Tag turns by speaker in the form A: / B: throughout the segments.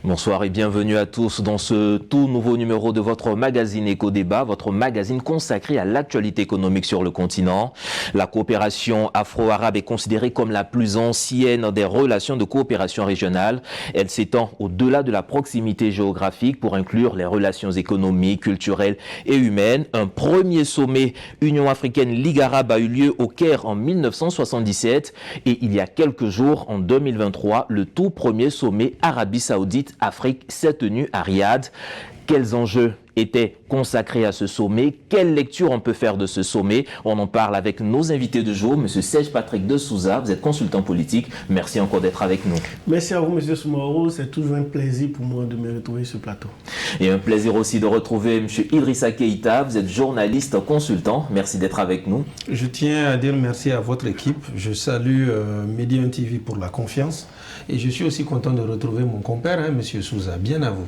A: Bonsoir et bienvenue à tous dans ce tout nouveau numéro de votre magazine Éco-Débat, votre magazine consacré à l'actualité économique sur le continent. La coopération afro-arabe est considérée comme la plus ancienne des relations de coopération régionale. Elle s'étend au-delà de la proximité géographique pour inclure les relations économiques, culturelles et humaines. Un premier sommet Union africaine-Ligue arabe a eu lieu au Caire en 1977 et il y a quelques jours, en 2023, le tout premier sommet Arabie Saoudite-Afrique s'est tenu à Riyad. Quels enjeux étaient consacrés à ce sommet? Quelle lecture on peut faire de ce sommet? On en parle avec nos invités de jour, M. Serge Patrick de Souza, vous êtes consultant politique. Merci encore d'être avec nous.
B: Merci à vous, M. Soumoro. C'est toujours un plaisir pour moi de me retrouver sur ce plateau.
A: Et un plaisir aussi de retrouver M. Idrissa Keïta. Vous êtes journaliste consultant. Merci d'être avec nous.
C: Je tiens à dire merci à votre équipe. Je salue Média TV pour la confiance. Et je suis aussi content de retrouver mon compère, M. Souza. Bien à vous.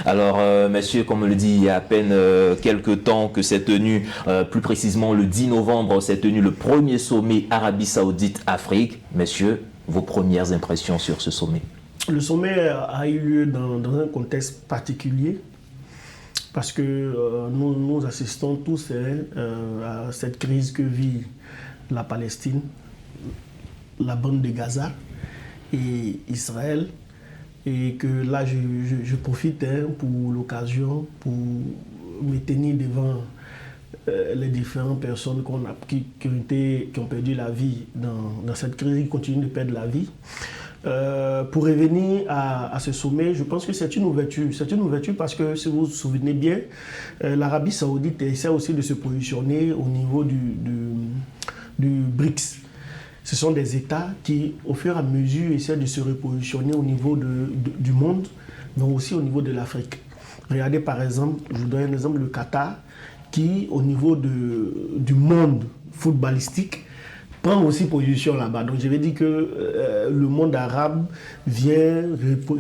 A: Alors, messieurs, comme on le dit, il y a à peine quelques temps que s'est tenu, plus précisément le 10 novembre, s'est tenu le premier sommet Arabie Saoudite-Afrique. Messieurs, vos premières impressions sur ce sommet?
B: Le sommet a eu lieu dans un contexte particulier parce que nous assistons tous à cette crise que vit la Palestine, la bande de Gaza et Israël. Et que là, je profite pour l'occasion, pour me tenir devant les différentes personnes qui ont perdu la vie dans cette crise, qui continuent de perdre la vie. Pour revenir à ce sommet, je pense que c'est une ouverture. C'est une ouverture parce que, si vous vous souvenez bien, l'Arabie Saoudite essaie aussi de se positionner au niveau du BRICS. Ce sont des États qui, au fur et à mesure, essaient de se repositionner au niveau du monde, mais aussi au niveau de l'Afrique. Regardez par exemple, je vous donne un exemple, le Qatar, qui, au niveau du monde footballistique, prend aussi position là-bas. Donc je vais dire que le monde arabe vient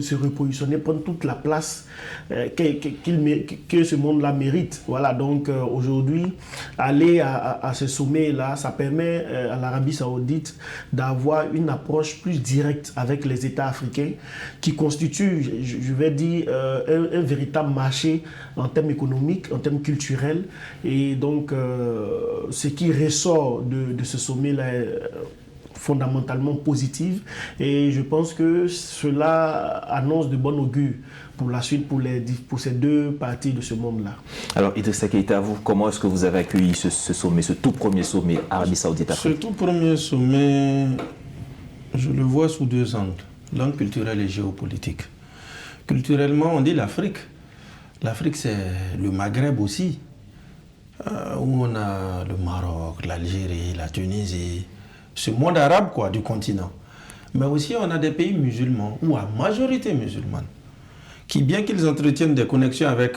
B: se repositionner, prendre toute la place que ce monde-là mérite. Voilà, donc aujourd'hui, aller à ce sommet-là, ça permet à l'Arabie Saoudite d'avoir une approche plus directe avec les États africains qui constituent, je vais dire, un véritable marché en termes économiques, en termes culturels. Et donc, ce qui ressort de ce sommet-là fondamentalement positive et je pense que cela annonce de bon augure pour la suite pour ces deux parties de ce monde-là.
A: Alors Idrissa Keïta, vous, comment est-ce que vous avez accueilli ce sommet, ce tout premier sommet Arabie Saoudite-Afrique?
C: Ce tout premier sommet, je le vois sous deux angles, l'angle culturel et géopolitique. Culturellement, on dit l'Afrique. L'Afrique, c'est le Maghreb aussi, où on a le Maroc, l'Algérie, la Tunisie, ce monde arabe quoi, du continent. Mais aussi on a des pays musulmans, ou à majorité musulmane, qui bien qu'ils entretiennent des connexions avec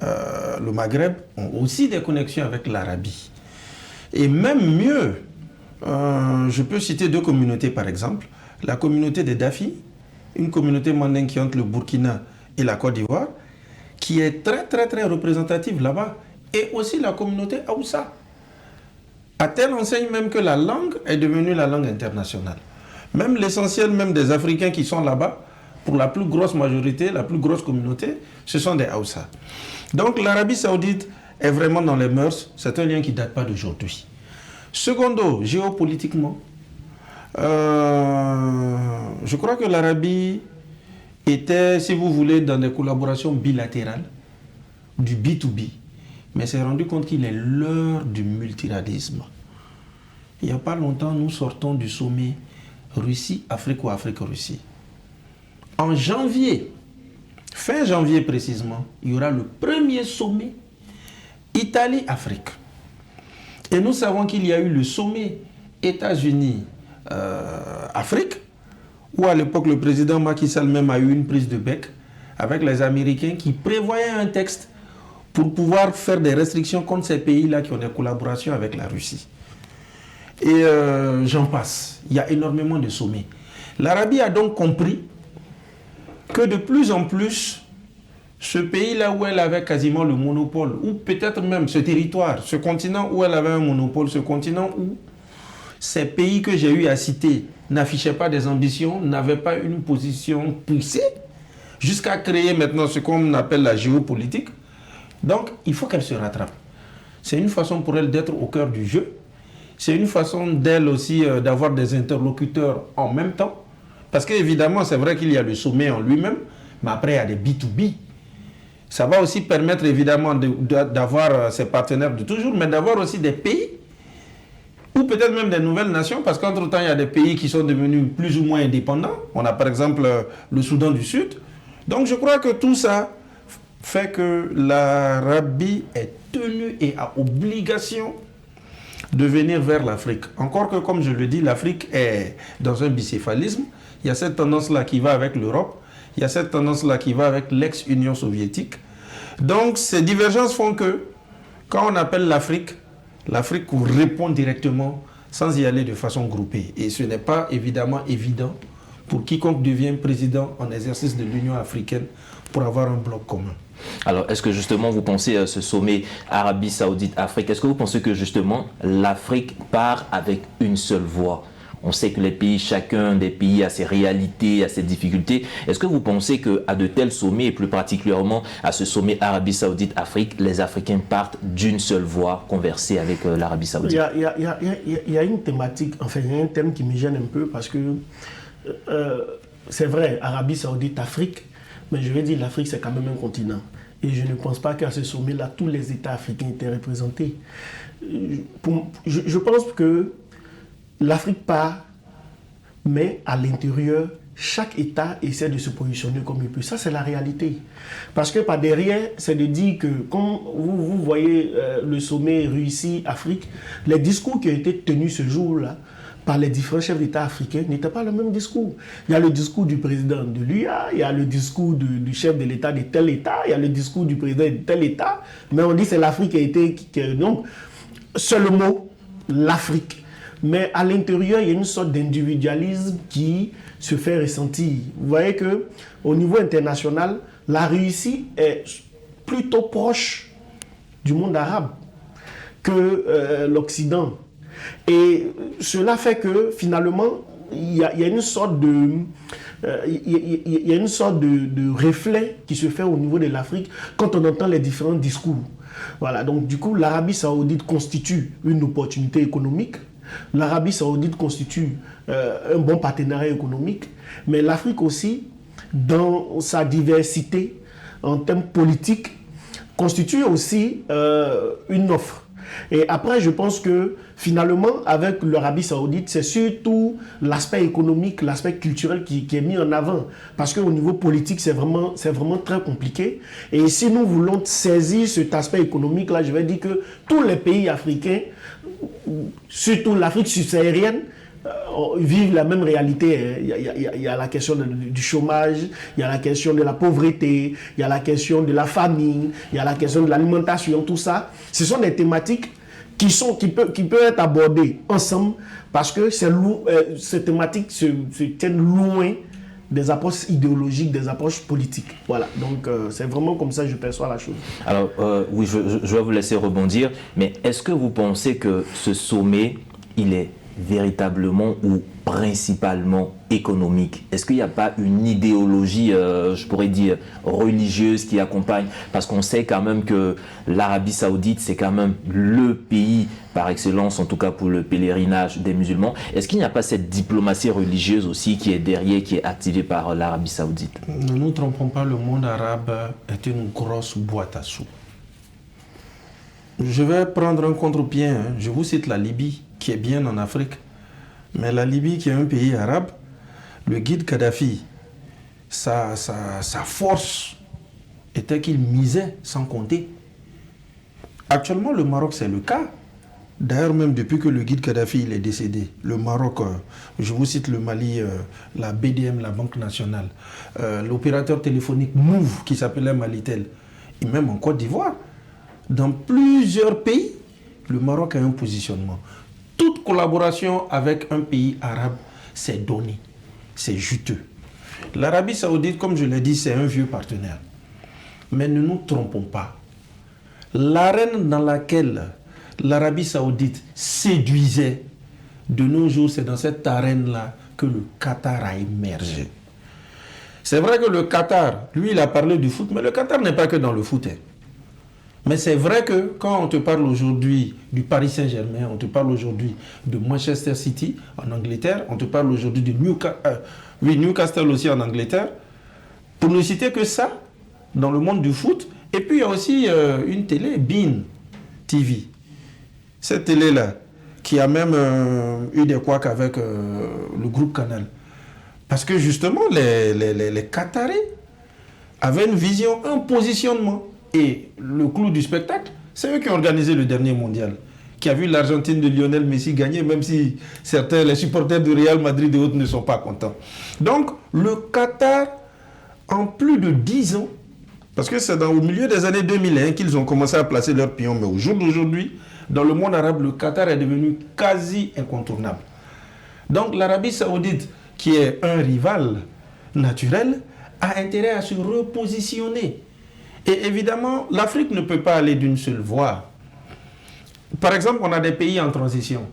C: le Maghreb, ont aussi des connexions avec l'Arabie. Et même mieux, je peux citer deux communautés par exemple, la communauté des Dafi, une communauté mandingue qui entre le Burkina et la Côte d'Ivoire, qui est très très très représentative là-bas, et aussi la communauté Haoussa. À telle enseigne même que la langue est devenue la langue internationale. Même l'essentiel même des Africains qui sont là-bas, pour la plus grosse majorité, la plus grosse communauté, ce sont des Haoussa. Donc l'Arabie Saoudite est vraiment dans les mœurs, c'est un lien qui ne date pas d'aujourd'hui. Secondo, géopolitiquement, je crois que l'Arabie était, si vous voulez, dans des collaborations bilatérales, du B2B. Mais s'est rendu compte qu'il est l'heure du multilatéralisme. Il n'y a pas longtemps, nous sortons du sommet Russie-Afrique ou Afrique-Russie. En janvier, fin janvier précisément, il y aura le premier sommet Italie-Afrique. Et nous savons qu'il y a eu le sommet États-Unis-Afrique, où à l'époque le président Macky Sall même a eu une prise de bec avec les Américains qui prévoyaient un texte pour pouvoir faire des restrictions contre ces pays-là qui ont des collaborations avec la Russie. Et j'en passe. Il y a énormément de sommets. L'Arabie a donc compris que de plus en plus, ce pays-là où elle avait quasiment le monopole, ou peut-être même ce territoire, ce continent où elle avait un monopole, ce continent où ces pays que j'ai eu à citer n'affichaient pas des ambitions, n'avaient pas une position poussée, jusqu'à créer maintenant ce qu'on appelle la géopolitique. Donc, il faut qu'elle se rattrape. C'est une façon pour elle d'être au cœur du jeu. C'est une façon d'elle aussi d'avoir des interlocuteurs en même temps. Parce qu'évidemment, c'est vrai qu'il y a le sommet en lui-même, mais après, il y a des B2B. Ça va aussi permettre évidemment d'avoir ses partenaires de toujours, mais d'avoir aussi des pays, ou peut-être même des nouvelles nations, parce qu'entre-temps, il y a des pays qui sont devenus plus ou moins indépendants. On a par exemple le Soudan du Sud. Donc je crois que tout ça fait que l'Arabie est tenue et a obligation de venir vers l'Afrique. Encore que, comme je le dis, l'Afrique est dans un bicéphalisme. Il y a cette tendance-là qui va avec l'Europe. Il y a cette tendance-là qui va avec l'ex-Union soviétique. Donc, ces divergences font que, quand on appelle l'Afrique, l'Afrique répond directement sans y aller de façon groupée. Et ce n'est pas évidemment évident pour quiconque devient président en exercice de l'Union africaine pour avoir un bloc commun.
A: Alors, est-ce que justement vous pensez à ce sommet Arabie Saoudite-Afrique, est-ce que vous pensez que justement l'Afrique part avec une seule voix? On sait que les pays, chacun des pays a ses réalités, a ses difficultés. Est-ce que vous pensez qu'à de tels sommets, et plus particulièrement à ce sommet Arabie Saoudite-Afrique, les Africains partent d'une seule voix converser avec l'Arabie Saoudite?
B: Il y a une thématique, enfin il y a un thème qui me gêne un peu parce que c'est vrai, Arabie Saoudite-Afrique, mais je vais dire l'Afrique c'est quand même un continent. Et je ne pense pas qu'à ce sommet-là, tous les États africains étaient représentés. Je pense que l'Afrique part, mais à l'intérieur, chaque État essaie de se positionner comme il peut. Ça, c'est la réalité. Parce que par derrière, c'est de dire que, comme vous voyez le sommet Russie-Afrique, les discours qui ont été tenus ce jour-là, par les différents chefs d'État africains, n'étaient pas le même discours. Il y a le discours du président de l'UA, il y a le discours du chef de l'État de tel État, il y a le discours du président de tel État, mais on dit que c'est l'Afrique qui a été... Donc, c'est le mot, l'Afrique. Mais à l'intérieur, il y a une sorte d'individualisme qui se fait ressentir. Vous voyez qu'au niveau international, la Russie est plutôt proche du monde arabe que l'Occident. Et cela fait que finalement, il y a une sorte de reflet qui se fait au niveau de l'Afrique quand on entend les différents discours. Voilà, donc du coup, l'Arabie Saoudite constitue une opportunité économique. L'Arabie Saoudite constitue un bon partenariat économique, mais l'Afrique aussi, dans sa diversité en termes politiques, constitue aussi une offre. Et après, je pense que finalement, avec l'Arabie Saoudite, c'est surtout l'aspect économique, l'aspect culturel qui est mis en avant. Parce qu'au niveau politique, c'est vraiment très compliqué. Et si nous voulons saisir cet aspect économique-là, je vais dire que tous les pays africains, surtout l'Afrique subsaharienne, vivent la même réalité. Il y a la question du chômage, il y a la question de la pauvreté, il y a la question de la famine, il y a la question de l'alimentation, tout ça. Ce sont des thématiques qui peuvent être abordées ensemble parce que ces thématiques se tiennent loin des approches idéologiques, des approches politiques. Voilà, donc c'est vraiment comme ça que je perçois la chose.
A: Alors, oui, je vais vous laisser rebondir, mais est-ce que vous pensez que ce sommet, il est véritablement ou principalement économique? Est-ce qu'il n'y a pas une idéologie, je pourrais dire, religieuse qui accompagne? Parce qu'on sait quand même que l'Arabie Saoudite, c'est quand même le pays par excellence, en tout cas pour le pèlerinage des musulmans. Est-ce qu'il n'y a pas cette diplomatie religieuse aussi qui est derrière, qui est activée par l'Arabie Saoudite?
C: Ne nous trompons pas, le monde arabe est une grosse boîte à sous. Je vais prendre un contre-pied. Je vous cite la Libye, qui est bien en Afrique. Mais la Libye, qui est un pays arabe, le guide Kadhafi, sa force était qu'il misait sans compter. Actuellement, le Maroc, c'est le cas. D'ailleurs, même depuis que le guide Kadhafi il est décédé, le Maroc, je vous cite le Mali, la BDM, la Banque nationale, l'opérateur téléphonique Move, qui s'appelait Malitel, et même en Côte d'Ivoire, dans plusieurs pays, le Maroc a un positionnement. Toute collaboration avec un pays arabe, c'est donné, c'est juteux. L'Arabie Saoudite, comme je l'ai dit, c'est un vieux partenaire. Mais ne nous trompons pas. L'arène dans laquelle l'Arabie Saoudite séduisait, de nos jours, c'est dans cette arène-là que le Qatar a émergé. C'est vrai que le Qatar, lui, il a parlé du foot, mais le Qatar n'est pas que dans le foot. Hein. Mais c'est vrai que quand on te parle aujourd'hui du Paris Saint-Germain, on te parle aujourd'hui de Manchester City en Angleterre, on te parle aujourd'hui de Newcastle aussi en Angleterre, pour ne citer que ça, dans le monde du foot. Et puis il y a aussi une télé, beIN TV. Cette télé-là, qui a même eu des couacs avec le groupe Canal. Parce que justement, les Qataris avaient une vision, un positionnement. Et le clou du spectacle, c'est eux qui ont organisé le dernier mondial, qui a vu l'Argentine de Lionel Messi gagner, même si certains, les supporters du Real Madrid et autres ne sont pas contents. Donc, le Qatar, en plus de 10 ans, parce que c'est au milieu des années 2001 qu'ils ont commencé à placer leurs pions, mais au jour d'aujourd'hui, dans le monde arabe, le Qatar est devenu quasi incontournable. Donc, l'Arabie Saoudite, qui est un rival naturel, a intérêt à se repositionner. Et évidemment, l'Afrique ne peut pas aller d'une seule voie. Par exemple, on a des pays en transition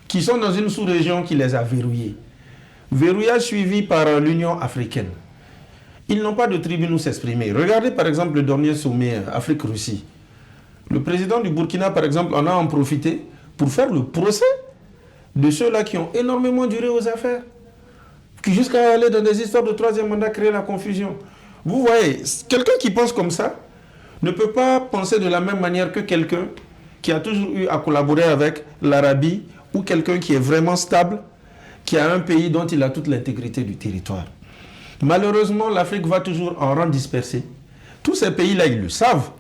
C: qui sont dans une sous-région qui les a verrouillés. Verrouillage suivi par l'Union africaine. Ils n'ont pas de tribune où s'exprimer. Regardez par exemple le dernier sommet Afrique-Russie. Le président du Burkina, par exemple, en a en profité pour faire le procès de ceux-là qui ont énormément duré aux affaires, qui jusqu'à aller dans des histoires de troisième mandat créer la confusion. Vous voyez, quelqu'un qui pense comme ça ne peut pas penser de la même manière que quelqu'un qui a toujours eu à collaborer avec l'Arabie ou quelqu'un qui est vraiment stable, qui a un pays dont il a toute l'intégrité du territoire. Malheureusement, l'Afrique va toujours en rang dispersé. Tous ces pays-là, ils le savent.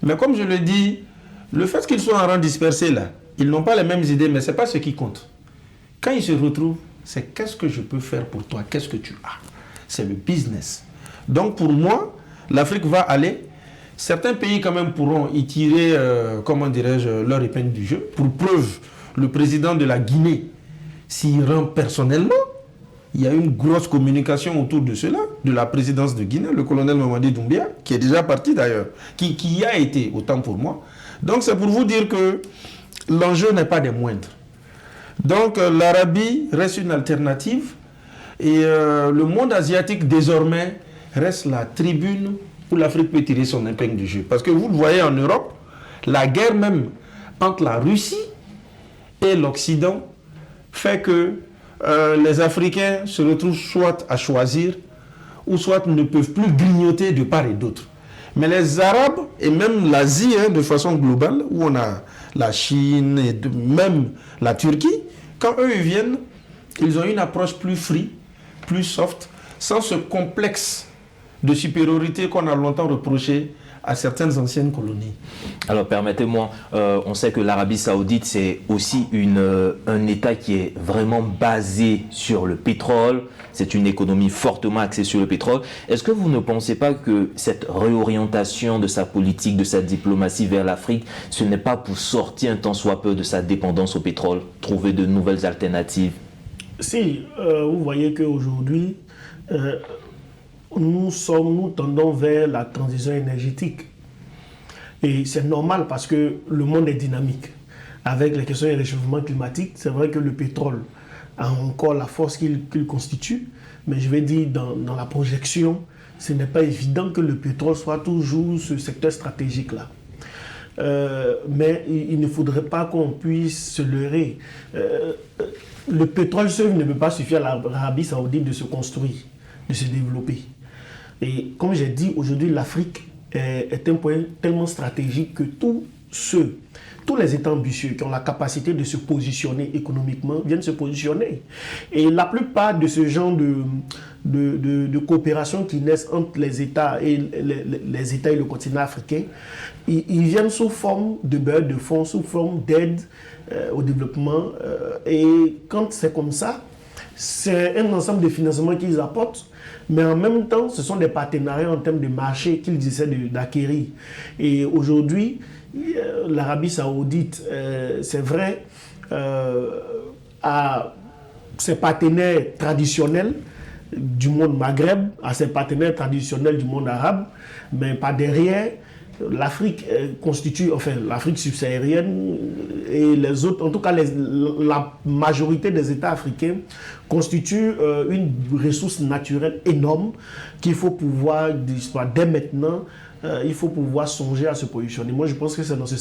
C: Mais comme je le dis, le fait qu'ils soient en rang dispersé, là, ils n'ont pas les mêmes idées, mais ce n'est pas ce qui compte. Quand ils se retrouvent, c'est qu'est-ce que je peux faire pour toi, qu'est-ce que tu as. C'est le business. Donc pour moi, l'Afrique va aller. Certains pays quand même pourront y tirer, comment dirais-je, leur épingle du jeu. Pour preuve, le président de la Guinée s'y rend personnellement. Il y a une grosse communication autour de cela, de la présidence de Guinée, le colonel Mamadi Doumbia, qui est déjà parti d'ailleurs, qui y a été, autant pour moi. Donc c'est pour vous dire que l'enjeu n'est pas des moindres. Donc l'Arabie reste une alternative et le monde asiatique désormais reste la tribune où l'Afrique peut tirer son épingle du jeu. Parce que vous le voyez en Europe, la guerre même entre la Russie et l'Occident fait que les Africains se retrouvent soit à choisir ou soit ne peuvent plus grignoter de part et d'autre. Mais les Arabes et même l'Asie, de façon globale, où on a la Chine et même la Turquie, quand eux ils viennent, ils ont une approche plus free, plus soft, sans ce complexe de supériorité qu'on a longtemps reproché à certaines anciennes colonies.
A: Alors permettez-moi, on sait que l'Arabie Saoudite c'est aussi un État qui est vraiment basé sur le pétrole, c'est une économie fortement axée sur le pétrole. Est-ce que vous ne pensez pas que cette réorientation de sa politique, de sa diplomatie vers l'Afrique, ce n'est pas pour sortir un tant soit peu de sa dépendance au pétrole, trouver de nouvelles alternatives?
B: Si, vous voyez qu'aujourd'hui, nous tendons vers la transition énergétique. Et c'est normal parce que le monde est dynamique. Avec les questions du réchauffement climatique, c'est vrai que le pétrole a encore la force qu'il constitue, mais je vais dire, dans la projection, ce n'est pas évident que le pétrole soit toujours ce secteur stratégique-là. Mais il ne faudrait pas qu'on puisse se leurrer. Le pétrole seul ne peut pas suffire à l'Arabie Saoudite de se construire, de se développer. Et comme j'ai dit, aujourd'hui, l'Afrique est un point tellement stratégique que tous les États ambitieux qui ont la capacité de se positionner économiquement viennent se positionner. Et la plupart de ce genre de coopération qui naissent entre les États et les États et le continent africain, ils viennent sous forme de bailleurs de fonds, sous forme d'aide au développement. Et quand c'est comme ça, c'est un ensemble de financements qu'ils apportent, mais en même temps, ce sont des partenariats en termes de marché qu'ils essaient d'acquérir. Et aujourd'hui, l'Arabie Saoudite, c'est vrai, a ses partenaires traditionnels du monde Maghreb, à ses partenaires traditionnels du monde arabe, mais par derrière, l'Afrique constitue, enfin l'Afrique subsaharienne et les autres, en tout cas la majorité des États africains constituent une ressource naturelle énorme qu'il faut pouvoir, dès maintenant, il faut pouvoir songer à se positionner. Moi, je pense que c'est dans ce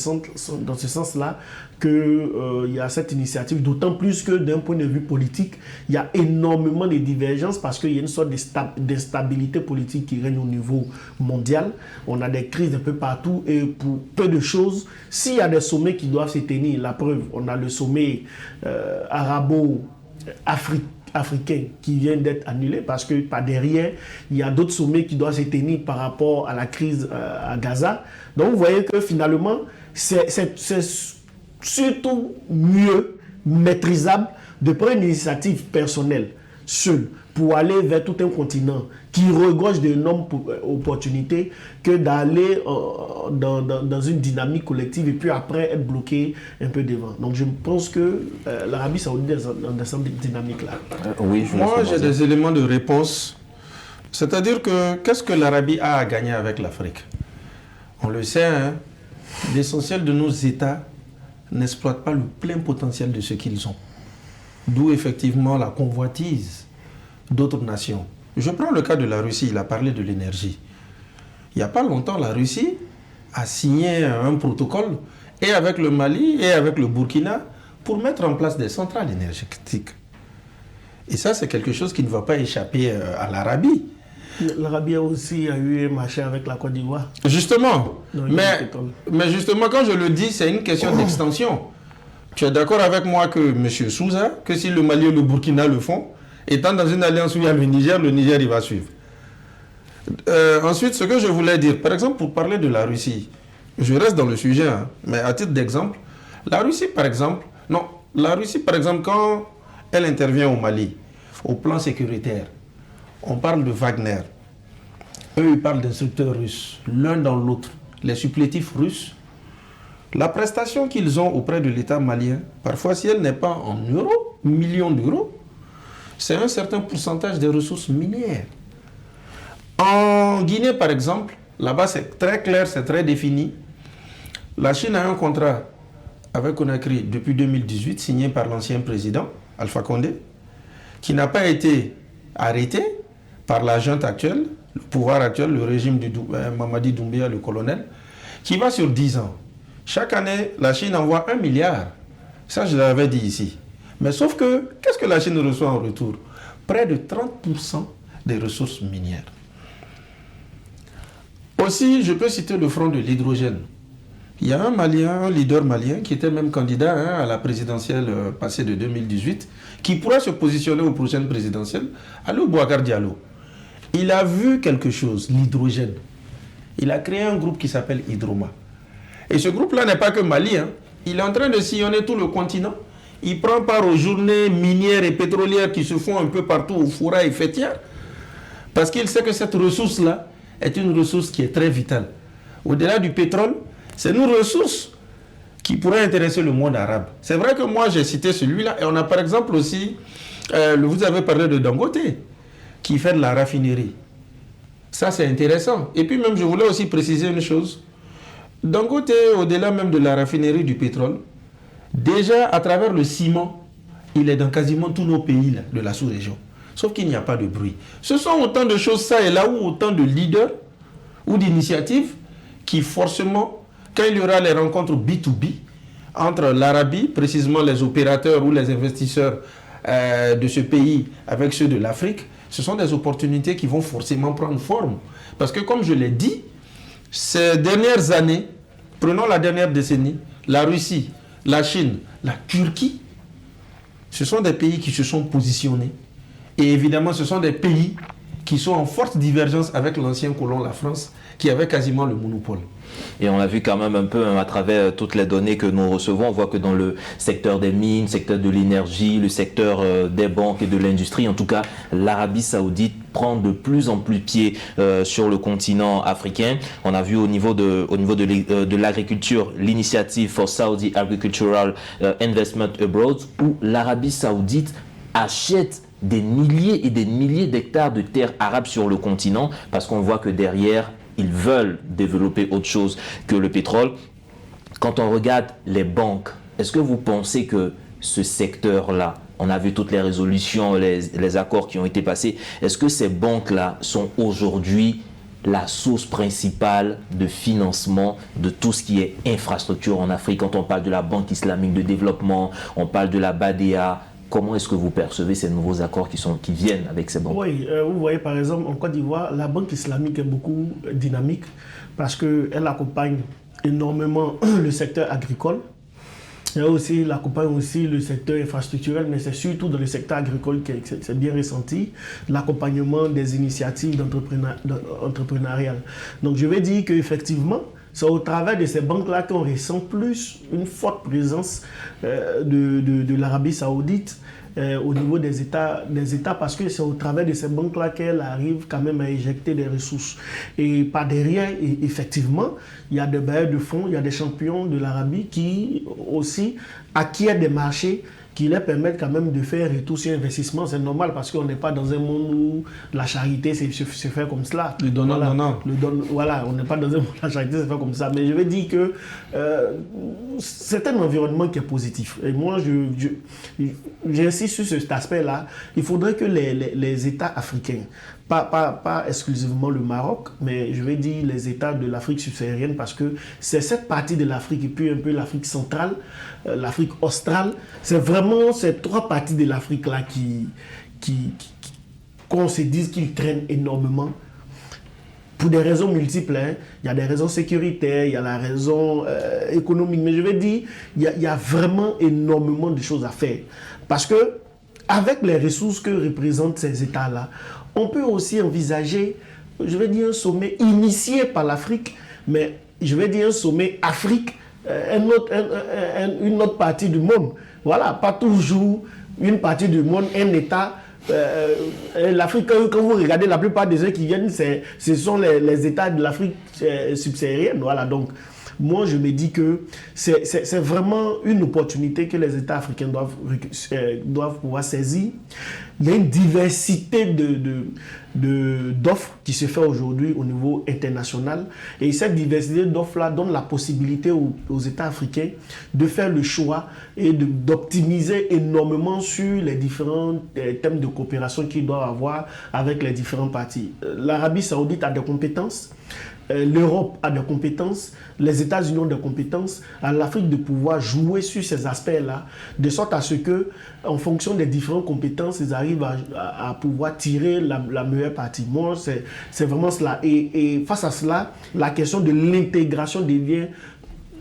B: sens-là qu'il y a cette initiative, d'autant plus que d'un point de vue politique, il y a énormément de divergences parce qu'il y a une sorte d'instabilité politique qui règne au niveau mondial. On a des crises un peu partout et pour peu de choses, s'il y a des sommets qui doivent se tenir, la preuve, on a le sommet arabo-africain qui vient d'être annulé parce que par derrière, il y a d'autres sommets qui doivent se tenir par rapport à la crise à Gaza. Donc vous voyez que finalement, c'est surtout mieux maîtrisable de prendre une initiative personnelle, seule, pour aller vers tout un continent qui regorge d'énormes opportunités que d'aller dans une dynamique collective et puis après être bloqué un peu devant. Donc je pense que l'Arabie Saoudite est dans cette dynamique-là.
C: Oui, moi j'ai des éléments de réponse. C'est-à-dire que qu'est-ce que l'Arabie a à gagner avec l'Afrique? On le sait, hein, l'essentiel de nos États n'exploitent pas le plein potentiel de ce qu'ils ont. D'où effectivement la convoitise d'autres nations. Je prends le cas de la Russie, il a parlé de l'énergie. Il n'y a pas longtemps, la Russie a signé un protocole et avec le Mali et avec le Burkina pour mettre en place des centrales énergétiques. Et ça, c'est quelque chose qui ne va pas échapper à l'Arabie.
B: L'Arabie aussi a eu un marché avec la Côte d'Ivoire.
C: Justement. Mais justement, quand je le dis, c'est une question d'extension. Tu es d'accord avec moi que M. Souza, que si le Mali et le Burkina le font, étant dans une alliance où il y a le Niger il va suivre. Ensuite, ce que je voulais dire, par exemple, pour parler de la Russie, je reste dans le sujet, hein, mais à titre d'exemple, la Russie, par exemple, quand elle intervient au Mali, au plan sécuritaire, on parle de Wagner. Eux, ils parlent d'instructeurs russes, l'un dans l'autre. Les supplétifs russes, la prestation qu'ils ont auprès de l'État malien, parfois si elle n'est pas en euros, millions d'euros, c'est un certain pourcentage des ressources minières. En Guinée, par exemple, là-bas c'est très clair, c'est très défini. La Chine a un contrat avec Conakry depuis 2018, signé par l'ancien président, Alpha Condé, qui n'a pas été arrêté par la junte actuelle, le pouvoir actuel, le régime de Mamadi Doumbouya, le colonel, qui va sur 10 ans. Chaque année, la Chine envoie 1 milliard. Ça, je l'avais dit ici. Mais sauf que, qu'est-ce que la Chine reçoit en retour? Près de 30% des ressources minières. Aussi, je peux citer le front de l'hydrogène. Il y a un leader malien, qui était même candidat à la présidentielle passée de 2018, qui pourrait se positionner aux prochaines présidentielles, Alou Boubacar Diallo. Il a vu quelque chose, l'hydrogène. Il a créé un groupe qui s'appelle Hydroma. Et ce groupe-là n'est pas que Mali, hein. Il est en train de sillonner tout le continent. Il prend part aux journées minières et pétrolières qui se font un peu partout, aux forêts et fêtières, parce qu'il sait que cette ressource-là est une ressource qui est très vitale. Au-delà du pétrole, c'est une ressource qui pourrait intéresser le monde arabe. C'est vrai que moi, j'ai cité celui-là, et on a par exemple aussi, vous avez parlé de Dangote, qui fait de la raffinerie. Ça, c'est intéressant. Et puis même, je voulais aussi préciser une chose. Dangote, au-delà même de la raffinerie du pétrole, déjà, à travers le ciment, il est dans quasiment tous nos pays là, de la sous-région. Sauf qu'il n'y a pas de bruit. Ce sont autant de choses, ça et là, où autant de leaders ou d'initiatives qui, forcément, quand il y aura les rencontres B2B entre l'Arabie, précisément les opérateurs ou les investisseurs de ce pays avec ceux de l'Afrique, ce sont des opportunités qui vont forcément prendre forme. Parce que, comme je l'ai dit, ces dernières années, prenons la dernière décennie, la Russie, la Chine, la Turquie, ce sont des pays qui se sont positionnés. Et évidemment, ce sont des pays qui sont en forte divergence avec l'ancien colon, la France, qui avait quasiment le monopole.
A: Et on a vu quand même un peu à travers toutes les données que nous recevons, on voit que dans le secteur des mines, le secteur de l'énergie, le secteur des banques et de l'industrie, en tout cas, l'Arabie Saoudite prend de plus en plus pied sur le continent africain. On a vu au niveau de l'agriculture, l'initiative for Saudi Agricultural Investment Abroad, où l'Arabie Saoudite achète des milliers et des milliers d'hectares de terres arabes sur le continent, parce qu'on voit que derrière, ils veulent développer autre chose que le pétrole. Quand on regarde les banques, est-ce que vous pensez que ce secteur-là, on a vu toutes les résolutions, les accords qui ont été passés, est-ce que ces banques-là sont aujourd'hui la source principale de financement de tout ce qui est infrastructure en Afrique? Quand on parle de la Banque islamique de développement, on parle de la BADEA, comment est-ce que vous percevez ces nouveaux accords qui viennent avec ces banques?
B: Oui, vous voyez par exemple en Côte d'Ivoire, la Banque islamique est beaucoup dynamique parce qu'elle accompagne énormément le secteur agricole. Elle accompagne aussi le secteur infrastructurel, mais c'est surtout dans le secteur agricole que c'est bien ressenti, l'accompagnement des initiatives entrepreneuriales. Donc je vais dire qu'effectivement, c'est au travers de ces banques-là qu'on ressent plus une forte présence de l'Arabie Saoudite au niveau des États, parce que c'est au travers de ces banques-là qu'elle arrive quand même à injecter des ressources. Et par derrière, effectivement, il y a des bailleurs de fonds, il y a des champions de l'Arabie qui aussi acquièrent des marchés qui leur permettent quand même de faire retour sur investissement. C'est normal parce qu'on n'est pas dans un monde où la charité se fait comme cela.
C: Le donnant.
B: Voilà, on n'est pas dans un monde où la charité se fait comme ça. Mais je vais dire que c'est un environnement qui est positif. Et moi, j'insiste sur cet aspect-là. Il faudrait que les États africains, pas exclusivement le Maroc, mais je vais dire les États de l'Afrique subsaharienne, parce que c'est cette partie de l'Afrique et puis un peu l'Afrique centrale, l'Afrique australe, c'est vraiment ces trois parties de l'Afrique-là qu'on se dise qu'ils traînent énormément. Pour des raisons multiples, hein. Il y a des raisons sécuritaires, il y a la raison économique, mais je vais dire, il y a vraiment énormément de choses à faire. Parce que, avec les ressources que représentent ces États-là, on peut aussi envisager, je vais dire, un sommet initié par l'Afrique, mais je vais dire un sommet Afrique, une autre partie du monde. Voilà, pas toujours une partie du monde, un État. L'Afrique, quand vous regardez, la plupart des gens qui viennent, ce sont les États de l'Afrique subsaharienne. Voilà, donc moi je me dis que c'est vraiment une opportunité que les États africains doivent pouvoir saisir. Il y a une diversité d'offres qui se fait aujourd'hui au niveau international, et cette diversité d'offres-là donne la possibilité aux États africains de faire le choix et d'optimiser énormément sur les différents thèmes de coopération qu'ils doivent avoir avec les différents parties. L'Arabie Saoudite a des compétences, l'Europe a des compétences, les États-Unis ont des compétences, à l'Afrique de pouvoir jouer sur ces aspects-là, de sorte à ce que, en fonction des différentes compétences, ils arrivent à pouvoir tirer la meilleure partie. Moi, c'est vraiment cela. Et face à cela, la question de l'intégration devient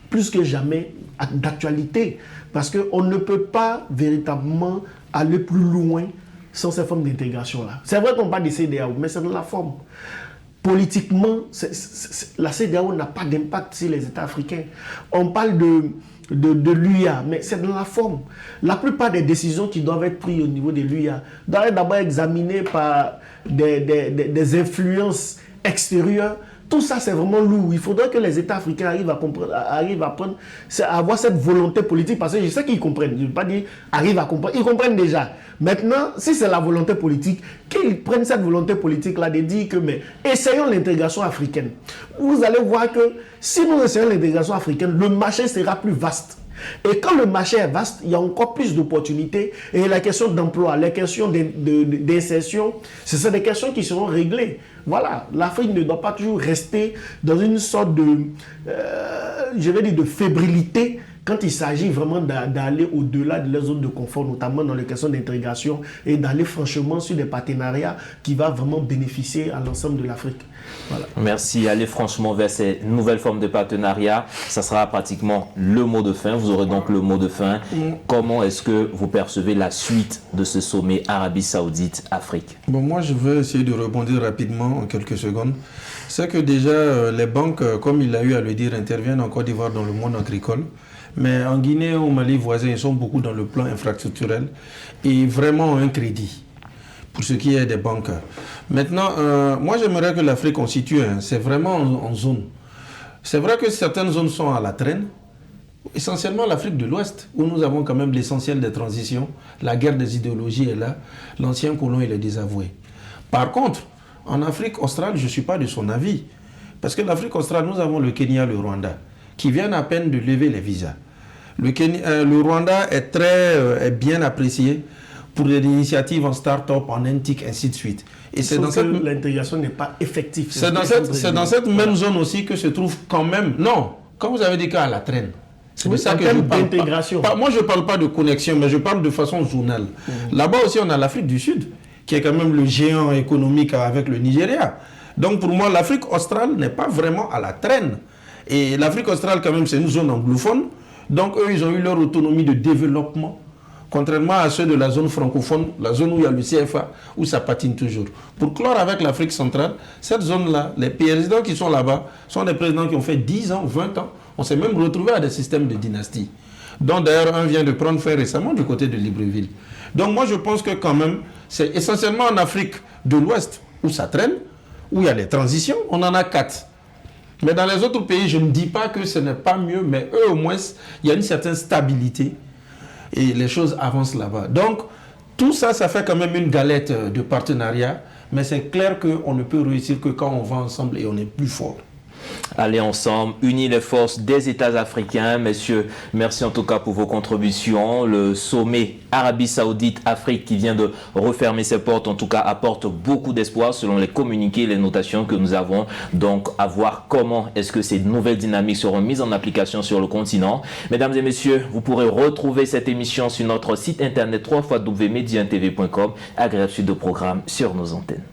B: plus que jamais d'actualité, parce qu'on ne peut pas véritablement aller plus loin sans ces formes d'intégration-là. C'est vrai qu'on parle de CEDEAO, mais c'est dans la forme. Politiquement, la CEDEAO n'a pas d'impact sur les États africains. On parle de l'UIA, mais c'est dans la forme. La plupart des décisions qui doivent être prises au niveau de l'UIA doivent être d'abord examinées par des influences extérieures. Tout ça, c'est vraiment lourd. Il faudrait que les États africains arrivent à avoir cette volonté politique, parce que je sais qu'ils comprennent. Je ne veux pas dire arrivent à comprendre. Ils comprennent déjà. Maintenant, si c'est la volonté politique, qu'ils prennent cette volonté politique-là de dire que, mais essayons l'intégration africaine. Vous allez voir que si nous essayons l'intégration africaine, le marché sera plus vaste. Et quand le marché est vaste, il y a encore plus d'opportunités. Et la question d'emploi, les questions d'insertion, ce sont des questions qui seront réglées. Voilà, l'Afrique ne doit pas toujours rester dans une sorte de fébrilité quand il s'agit vraiment d'aller au-delà de leur zone de confort, notamment dans les questions d'intégration, et d'aller franchement sur des partenariats qui vont vraiment bénéficier à l'ensemble de l'Afrique. Voilà.
A: Merci. Aller franchement vers ces nouvelles formes de partenariat, ça sera pratiquement le mot de fin. Vous aurez donc le mot de fin. Comment est-ce que vous percevez la suite de ce sommet Arabie Saoudite-Afrique?
C: Bon, moi, je veux essayer de rebondir rapidement en quelques secondes. C'est que déjà, les banques, comme il a eu à le dire, interviennent en Côte d'Ivoire dans le monde agricole. Mais en Guinée, au Mali voisin, ils sont beaucoup dans le plan infrastructurel et vraiment un crédit pour ce qui est des banques. Maintenant, moi j'aimerais que l'Afrique constitue, c'est vraiment en zone. C'est vrai que certaines zones sont à la traîne, essentiellement l'Afrique de l'Ouest, où nous avons quand même l'essentiel des transitions. La guerre des idéologies est là, l'ancien colon il est désavoué. Par contre, en Afrique australe, je ne suis pas de son avis. Parce que l'Afrique australe, nous avons le Kenya, le Rwanda, qui viennent à peine de lever les visas. Le Rwanda est bien apprécié pour des initiatives en start-up, en NTIC, ainsi de suite. Et c'est dans
B: l'intégration n'est pas effective.
C: C'est dans cette même zone aussi que se trouve quand même... Non, quand vous avez des cas à la traîne, c'est de ça que je parle pas. Moi, je ne parle pas de connexion, mais je parle de façon zonale. Là-bas aussi, on a l'Afrique du Sud, qui est quand même le géant économique avec le Nigeria. Donc pour moi, l'Afrique australe n'est pas vraiment à la traîne. Et l'Afrique australe, quand même, c'est une zone anglophone. Donc eux, ils ont eu leur autonomie de développement, contrairement à ceux de la zone francophone, la zone où il y a le CFA, où ça patine toujours. Pour clore avec l'Afrique centrale, cette zone-là, les présidents qui sont là-bas sont des présidents qui ont fait 10 ans, 20 ans. On s'est même retrouvé à des systèmes de dynastie. Donc d'ailleurs, un vient de prendre fin récemment du côté de Libreville. Donc moi, je pense que quand même, c'est essentiellement en Afrique de l'Ouest où ça traîne, où il y a des transitions. On en a 4. Mais dans les autres pays, je ne dis pas que ce n'est pas mieux, mais eux au moins, il y a une certaine stabilité et les choses avancent là-bas. Donc, tout ça, ça fait quand même une galette de partenariat, mais c'est clair qu'on ne peut réussir que quand on va ensemble et on est plus fort.
A: Allez ensemble, unis les forces des États africains. Messieurs, merci en tout cas pour vos contributions. Le sommet Arabie Saoudite-Afrique qui vient de refermer ses portes, en tout cas, apporte beaucoup d'espoir selon les communiqués et les notations que nous avons. Donc, à voir comment est-ce que ces nouvelles dynamiques seront mises en application sur le continent. Mesdames et messieurs, vous pourrez retrouver cette émission sur notre site internet www.mediantv.com. Agréable suite de programmes sur nos antennes.